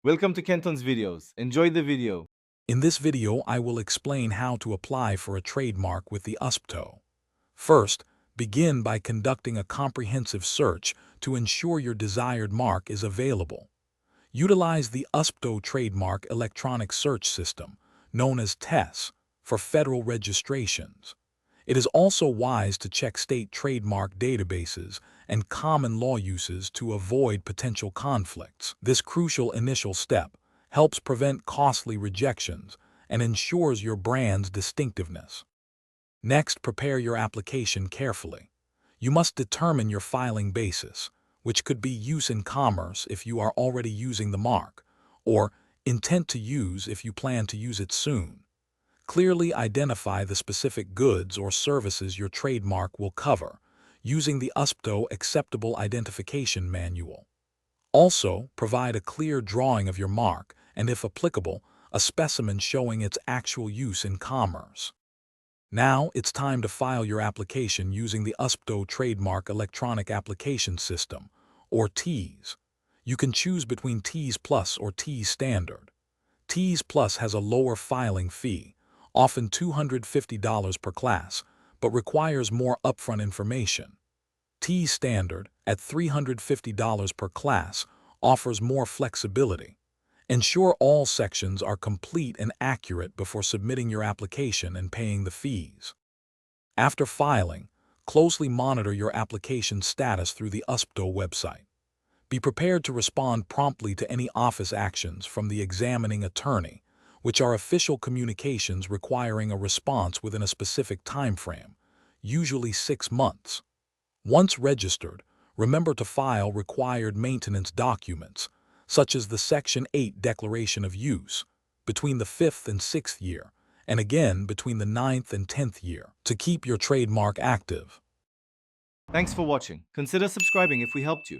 Welcome to Kenton's videos. Enjoy the video. In this video, I will explain how to apply for a trademark with the USPTO. First, begin by conducting a comprehensive search to ensure your desired mark is available. Utilize the USPTO Trademark Electronic Search System, known as TESS, for federal registrations. It is also wise to check state trademark databases and common law uses to avoid potential conflicts. This crucial initial step helps prevent costly rejections and ensures your brand's distinctiveness. Next, prepare your application carefully. You must determine your filing basis, which could be use in commerce if you are already using the mark, or intent to use if you plan to use it soon. Clearly identify the specific goods or services your trademark will cover, using the USPTO Acceptable Identification Manual. Also, provide a clear drawing of your mark and, if applicable, a specimen showing its actual use in commerce. Now it's time to file your application using the USPTO Trademark Electronic Application System, or TEAS. You can choose between TEAS Plus or TEAS Standard. TEAS Plus has a lower filing fee, often $250 per class, but requires more upfront information. TEAS Standard, at $350 per class, offers more flexibility. Ensure all sections are complete and accurate before submitting your application and paying the fees. After filing, closely monitor your application status through the USPTO website. Be prepared to respond promptly to any office actions from the examining attorney, which are official communications requiring a response within a specific time frame, usually 6 months. Once registered, remember to file required maintenance documents, such as the Section 8 Declaration of Use, between the 5th and 6th year, and again between the 9th and 10th year, to keep your trademark active. Thanks for watching. Consider subscribing if we helped you.